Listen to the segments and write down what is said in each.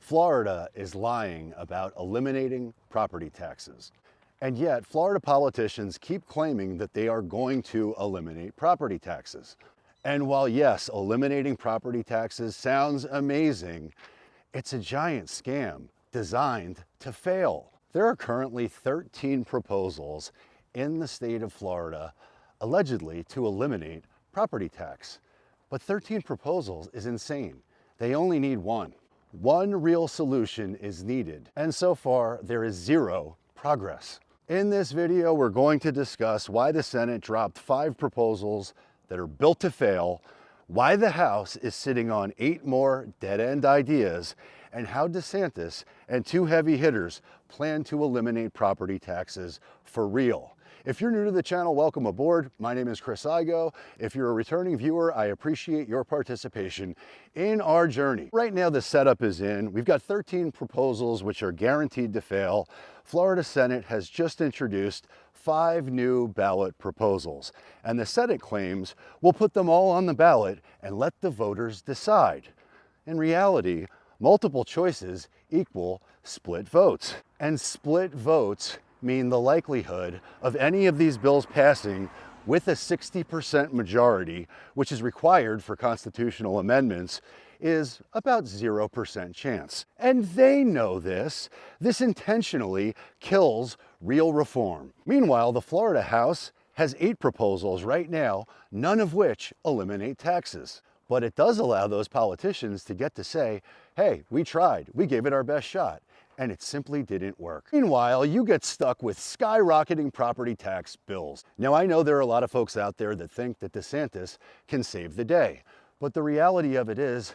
Florida is lying about eliminating property taxes. And yet, Florida politicians keep claiming that they are going to eliminate property taxes. And while yes, eliminating property taxes sounds amazing, it's a giant scam designed to fail. There are currently 13 proposals in the state of Florida, allegedly to eliminate property tax. But 13 proposals is insane. They only need one. One real solution is needed, and so far there is zero progress. In this video, we're going to discuss why the Senate dropped 5 proposals that are built to fail, why the House is sitting on 8 more dead-end ideas, and how DeSantis and 2 heavy hitters plan to eliminate property taxes for real. If you're new to the channel, welcome aboard. My name is Chris Igo. If you're a returning viewer, I appreciate your participation in our journey. Right now, the setup is in. We've got 13 proposals which are guaranteed to fail. Florida Senate has just introduced 5 new ballot proposals, and the Senate claims we'll put them all on the ballot and let the voters decide. In reality, multiple choices equal split votes, and split votes mean the likelihood of any of these bills passing with a 60% majority, which is required for constitutional amendments, is about 0% chance. And they know this. This intentionally kills real reform. Meanwhile, the Florida House has 8 proposals right now, none of which eliminate taxes. But it does allow those politicians to get to say, hey, we tried, we gave it our best shot, and it simply didn't work. Meanwhile, you get stuck with skyrocketing property tax bills. Now, I know there are a lot of folks out there that think that DeSantis can save the day, but the reality of it is,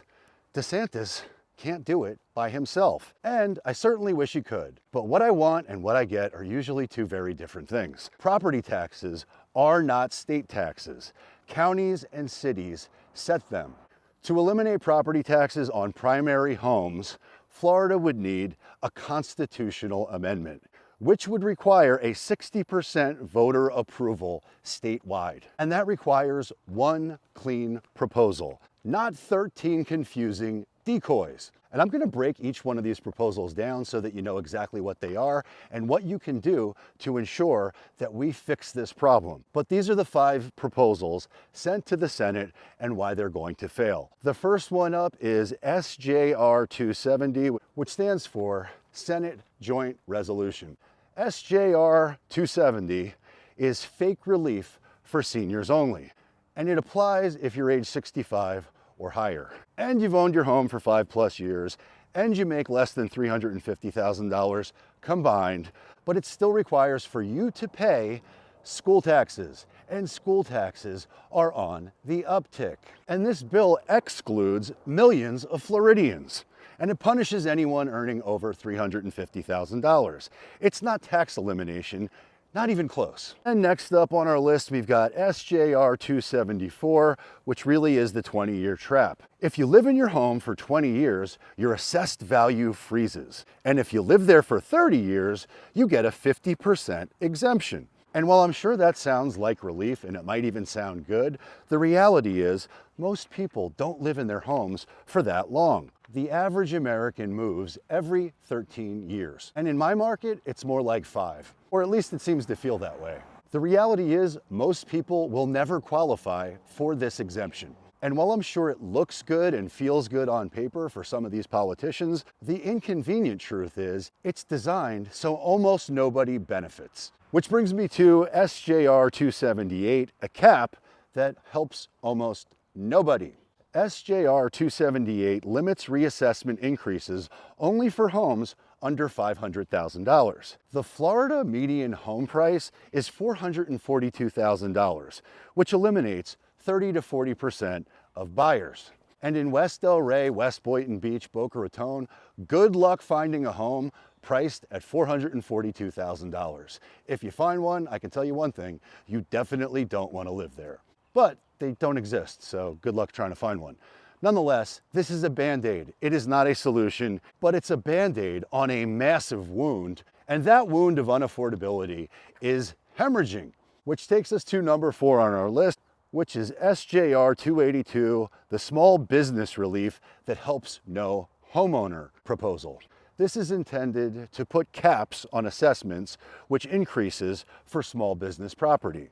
DeSantis can't do it by himself. And I certainly wish he could. But what I want and what I get are usually 2 very different things. Property taxes are not state taxes. Counties and cities set them. To eliminate property taxes on primary homes, Florida would need a constitutional amendment, which would require a 60% voter approval statewide. And that requires one clean proposal, not 13 confusing decoys. And I'm going to break each one of these proposals down so that you know exactly what they are and what you can do to ensure that we fix this problem. But these are the 5 proposals sent to the Senate and why they're going to fail. The first one up is SJR 270, which stands for Senate Joint Resolution. SJR 270 is fake relief for seniors only, and it applies if you're age 65 or higher, and you've owned your home for 5+ years, and you make less than $350,000 combined, but it still requires for you to pay school taxes, and school taxes are on the uptick. And this bill excludes millions of Floridians, and it punishes anyone earning over $350,000. It's not tax elimination, not even close. And next up on our list, we've got SJR 274, which really is the 20-year trap. If you live in your home for 20 years, your assessed value freezes. And if you live there for 30 years, you get a 50% exemption. And while I'm sure that sounds like relief and it might even sound good, the reality is most people don't live in their homes for that long. The average American moves every 13 years. And in my market, it's more like 5, or at least it seems to feel that way. The reality is most people will never qualify for this exemption. And while I'm sure it looks good and feels good on paper for some of these politicians, the inconvenient truth is it's designed so almost nobody benefits. Which brings me to SJR 278, a cap that helps almost nobody. SJR 278 limits reassessment increases only for homes under $500,000. The Florida median home price is $442,000, which eliminates 30 to 40% of buyers. And in West Del Rey, West Boynton Beach, Boca Raton, good luck finding a home priced at $442,000. If you find one, I can tell you one thing, you definitely don't want to live there. But they don't exist, so good luck trying to find one. Nonetheless, this is a Band-Aid. It is not a solution, but it's a Band-Aid on a massive wound, and that wound of unaffordability is hemorrhaging, which takes us to number 4 on our list, which is SJR 282, the small business relief that helps no homeowner proposal. This is intended to put caps on assessments, which increases for small business property.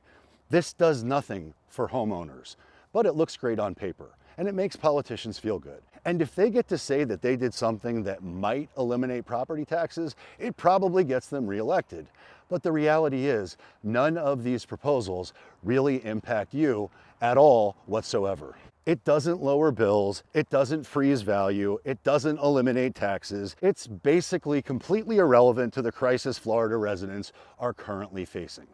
This does nothing for homeowners, but it looks great on paper, and it makes politicians feel good. And if they get to say that they did something that might eliminate property taxes, it probably gets them reelected. But the reality is, none of these proposals really impact you at all whatsoever. It doesn't lower bills, it doesn't freeze value, it doesn't eliminate taxes. It's basically completely irrelevant to the crisis Florida residents are currently facing.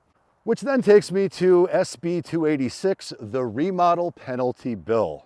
Which then takes me to SB 286, the remodel penalty bill.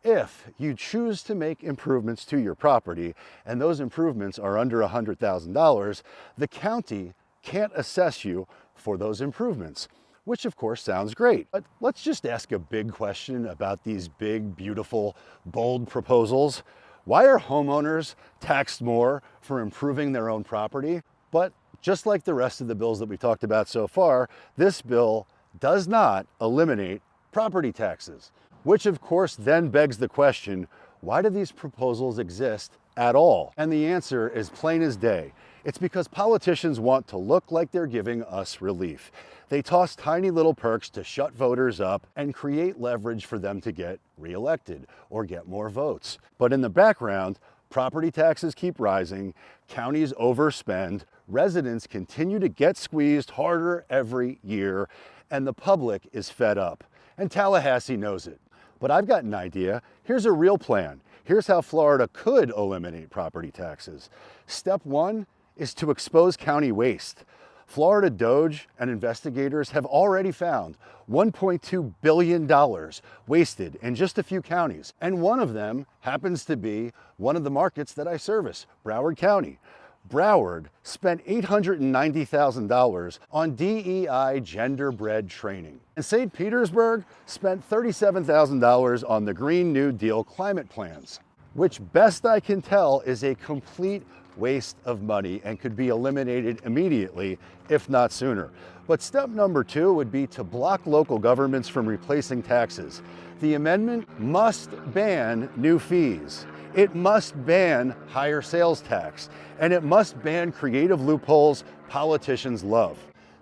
If you choose to make improvements to your property, and those improvements are under $100,000, the county can't assess you for those improvements, which of course sounds great. But let's just ask a big question about these big, beautiful, bold proposals. Why are homeowners taxed more for improving their own property? But just like the rest of the bills that we talked about so far, this bill does not eliminate property taxes, which of course then begs the question, why do these proposals exist at all? And the answer is plain as day. It's because politicians want to look like they're giving us relief. They toss tiny little perks to shut voters up and create leverage for them to get reelected or get more votes. But in the background, property taxes keep rising, counties overspend, residents continue to get squeezed harder every year, and the public is fed up. And Tallahassee knows it. But I've got an idea. Here's a real plan. Here's how Florida could eliminate property taxes. Step one is to expose county waste. Florida DOJ and investigators have already found $1.2 billion wasted in just a few counties. And one of them happens to be one of the markets that I service, Broward County. Broward spent $890,000 on DEI genderbread training. And St. Petersburg spent $37,000 on the Green New Deal climate plans, which best I can tell is a complete waste of money and could be eliminated immediately, if not sooner. But step number two would be to block local governments from replacing taxes. The amendment must ban new fees. It must ban higher sales tax, and it must ban creative loopholes politicians love.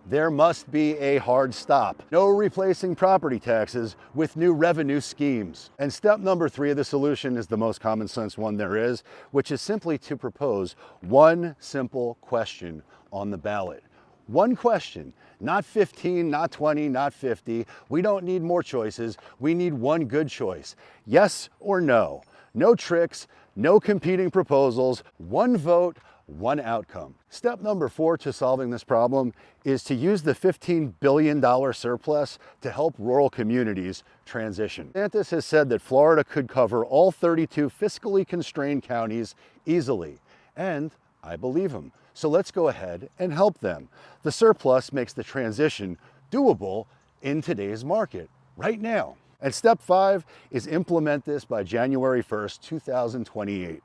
There must be a hard stop. No replacing property taxes with new revenue schemes. And step number three of the solution is the most common sense one there is, which is simply to propose one simple question on the ballot. One question, not 15, not 20, not 50. We don't need more choices. We need one good choice. Yes or no. No tricks, no competing proposals, one vote, one outcome. Step number four to solving this problem is to use the $15 billion surplus to help rural communities transition. DeSantis has said that Florida could cover all 32 fiscally constrained counties easily, and I believe him. So let's go ahead and help them. The surplus makes the transition doable in today's market, right now. And step five is implement this by January 1st, 2028,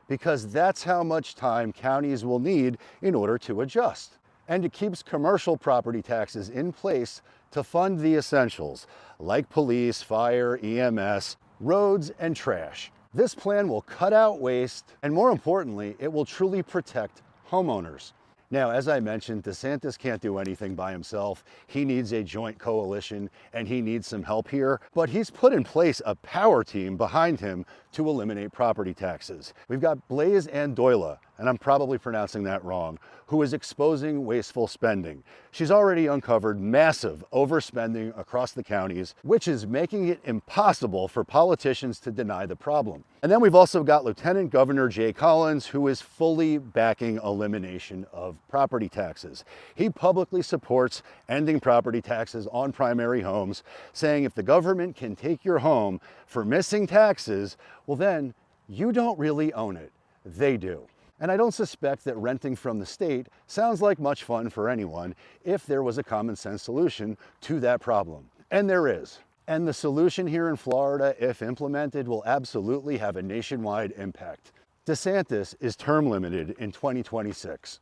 because that's how much time counties will need in order to adjust. And it keeps commercial property taxes in place to fund the essentials, like police, fire, EMS, roads, and trash. This plan will cut out waste, and more importantly, it will truly protect homeowners. Now, as I mentioned, DeSantis can't do anything by himself. He needs a joint coalition, and he needs some help here. But he's put in place a power team behind him to eliminate property taxes. We've got Blaise Andoila, and I'm probably pronouncing that wrong, who is exposing wasteful spending. She's already uncovered massive overspending across the counties, which is making it impossible for politicians to deny the problem. And then we've also got Lieutenant Governor Jay Collins, who is fully backing elimination of property taxes. He publicly supports ending property taxes on primary homes, saying if the government can take your home for missing taxes, well then you don't really own it. They do. And I don't suspect that renting from the state sounds like much fun for anyone if there was a common sense solution to that problem. And there is. And the solution here in Florida, if implemented, will absolutely have a nationwide impact. DeSantis is term limited in 2026,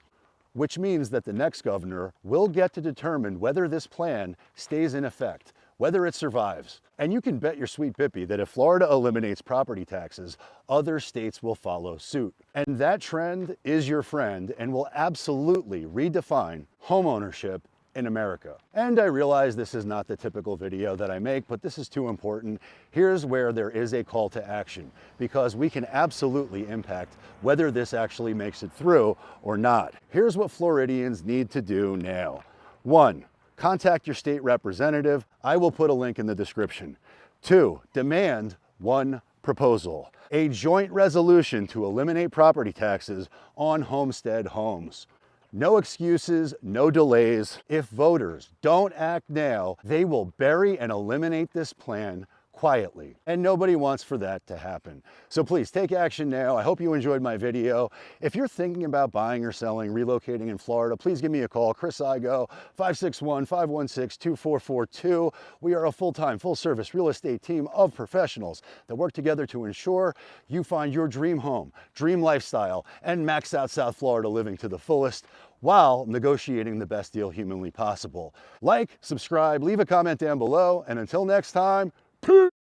which means that the next governor will get to determine whether this plan stays in effect, whether it survives. And you can bet your sweet bippy that if Florida eliminates property taxes, other states will follow suit. And that trend is your friend and will absolutely redefine homeownership in America. And I realize this is not the typical video that I make, but this is too important. Here's where there is a call to action, because we can absolutely impact whether this actually makes it through or not. Here's what Floridians need to do now. 1, contact your state representative. I will put a link in the description. 2, demand one proposal, a joint resolution to eliminate property taxes on homestead homes. No excuses, no delays. If voters don't act now, they will bury and eliminate this plan quietly. And nobody wants for that to happen. So please take action now. I hope you enjoyed my video. If you're thinking about buying or selling, relocating in Florida, please give me a call. Chris Igo, 561-516-2442. We are a full-time, full-service real estate team of professionals that work together to ensure you find your dream home, dream lifestyle, and max out South Florida living to the fullest, while negotiating the best deal humanly possible. Like, subscribe, leave a comment down below, and until next time, peace!